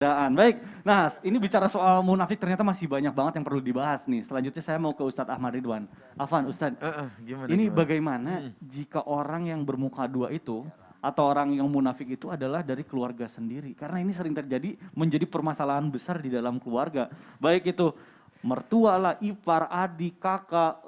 Baik, nah ini bicara soal munafik ternyata masih banyak banget yang perlu dibahas nih. Selanjutnya saya mau ke Ustadz Ahmad Ridwan. Afan, Ustadz, Gimana ini gimana? bagaimana jika orang yang bermuka dua itu atau orang yang munafik itu adalah dari keluarga sendiri? Karena ini sering terjadi menjadi permasalahan besar di dalam keluarga. Baik itu mertua lah, ipar, adik, kakak,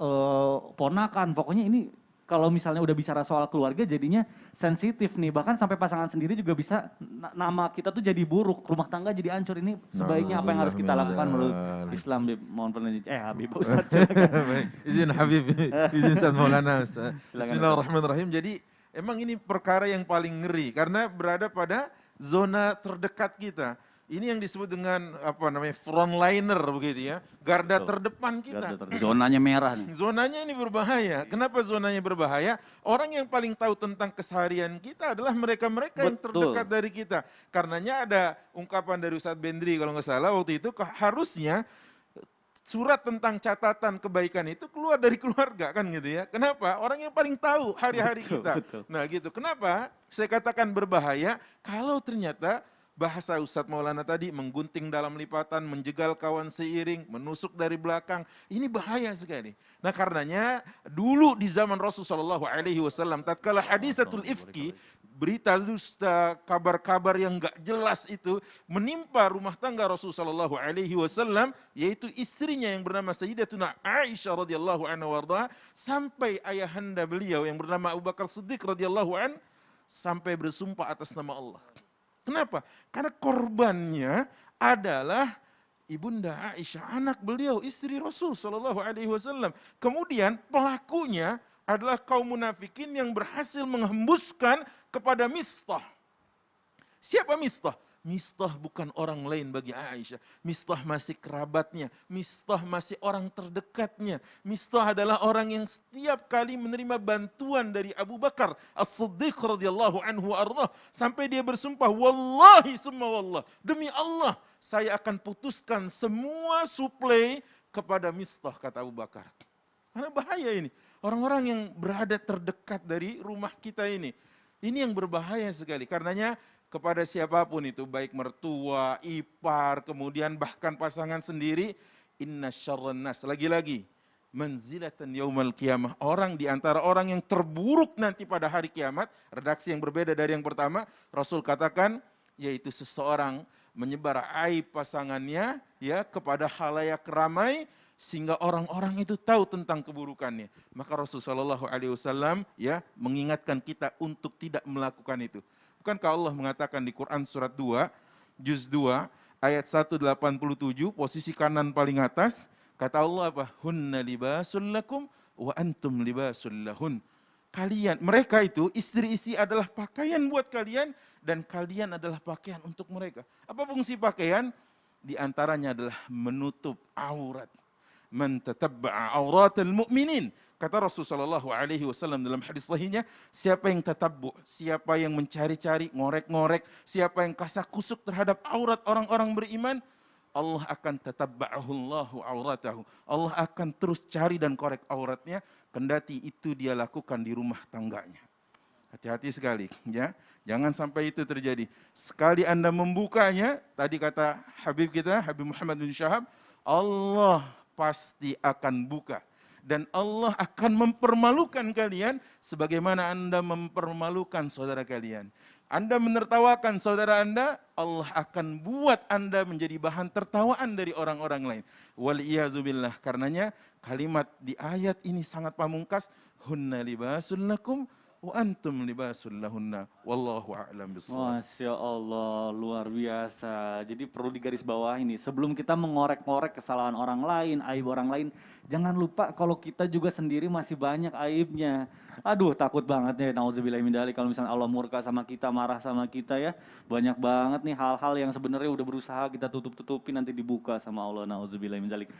ponakan, pokoknya ini kalau misalnya udah bicara soal keluarga jadinya sensitif nih, bahkan sampai pasangan sendiri juga bisa nama kita tuh jadi buruk, rumah tangga jadi hancur. Ini sebaiknya apa yang harus kita lakukan menurut Islam? Mohon peneliti, Habib Ustadz silakan. Baik, izin Habib, izin Ustaz Maulana. Silakan, Bismillahirrahmanirrahim. Jadi emang ini perkara yang paling ngeri karena berada pada zona terdekat kita. Ini yang disebut dengan apa namanya frontliner begitu ya, garda terdepan kita. Zonanya merah nih. Zonanya ini berbahaya. Kenapa zonanya berbahaya? Orang yang paling tahu tentang keseharian kita adalah mereka-mereka yang terdekat dari kita. Karenanya ada ungkapan dari Ustadz Bendri kalau nggak salah waktu itu harusnya surat tentang catatan kebaikan itu keluar dari keluarga kan gitu ya. Kenapa? Orang yang paling tahu hari-hari kita. Nah gitu. Kenapa? Saya katakan berbahaya kalau ternyata bahasa Ustadz Maulana tadi menggunting dalam lipatan, menjegal kawan seiring, menusuk dari belakang, ini bahaya sekali. Nah karenanya dulu di zaman Rasulullah SAW, tatkala hadisatul ifki, berita dusta, kabar-kabar yang gak jelas itu menimpa rumah tangga Rasulullah SAW, yaitu istrinya yang bernama Sayyidatuna Aisyah radhiyallahu anha warda, sampai ayahanda beliau yang bernama Abu Bakar Siddiq radhiyallahu an, sampai bersumpah atas nama Allah. Kenapa? Karena korbannya adalah Ibunda Aisyah, anak beliau, istri Rasul Shallallahu Alaihi Wasallam. Kemudian pelakunya adalah kaum munafikin yang berhasil menghembuskan kepada Mistah. Siapa Mistah? Mistah bukan orang lain bagi Aisyah. Mistah masih kerabatnya. Mistah masih orang terdekatnya. Mistah adalah orang yang setiap kali menerima bantuan dari Abu Bakar As-Siddiq radhiyallahu anhu ardah, sampai dia bersumpah, wallahi summa wallah, demi Allah saya akan putuskan semua suplai kepada Mistah, kata Abu Bakar. Karena bahaya ini. Orang-orang yang berada terdekat dari rumah kita ini. Ini yang berbahaya sekali. Karenanya kepada siapapun itu, baik mertua, ipar, kemudian bahkan pasangan sendiri, inna syarran nas, lagi-lagi, manzilatan yaumal qiyamah, orang di antara orang yang terburuk nanti pada hari kiamat, redaksi yang berbeda dari yang pertama, Rasul katakan, yaitu seseorang menyebar aib pasangannya ya kepada khalayak ramai, sehingga orang-orang itu tahu tentang keburukannya. Maka Rasulullah SAW ya mengingatkan kita untuk tidak melakukan itu. Bukankah Allah mengatakan di Quran surat 2, juz 2, ayat 187, posisi kanan paling atas, kata Allah apa? Hunna libasul lakum wa antum libasul lahun. Kalian, mereka itu istri-istri adalah pakaian buat kalian dan kalian adalah pakaian untuk mereka. Apa fungsi pakaian? Di antaranya adalah menutup aurat. Man tatabba'a auratal mu'minin. Kata Rasulullah SAW dalam hadis sahihnya, siapa yang tatabbu, siapa yang mencari-cari, ngorek-ngorek, siapa yang kasak kusuk terhadap aurat orang-orang beriman, Allah akan tatabba'ahullahu auratahu. Allah akan terus cari dan korek auratnya, kendati itu dia lakukan di rumah tangganya. Hati-hati sekali ya, jangan sampai itu terjadi. Sekali Anda membukanya, tadi kata Habib kita, Habib Muhammad bin Syahab, Allah pasti akan buka. Dan Allah akan mempermalukan kalian sebagaimana Anda mempermalukan saudara kalian. Anda menertawakan saudara Anda, Allah akan buat Anda menjadi bahan tertawaan dari orang-orang lain. Waliyazubillah, karenanya kalimat di ayat ini sangat pamungkas, hunna libasul lakum wa antum libasul lahunna wallahu a'lam bishawab. Masya Allah, luar biasa. Jadi perlu digarisbawahi ini, sebelum kita mengorek-ngorek kesalahan orang lain, aib orang lain, jangan lupa kalau kita juga sendiri masih banyak aibnya. Aduh, takut banget ya, nauzubillahi min dzalik, kalau misalnya Allah murka sama kita, marah sama kita ya. Banyak banget nih hal-hal yang sebenarnya udah berusaha kita tutup-tutupi, nanti dibuka sama Allah, nauzubillahi min dzalik.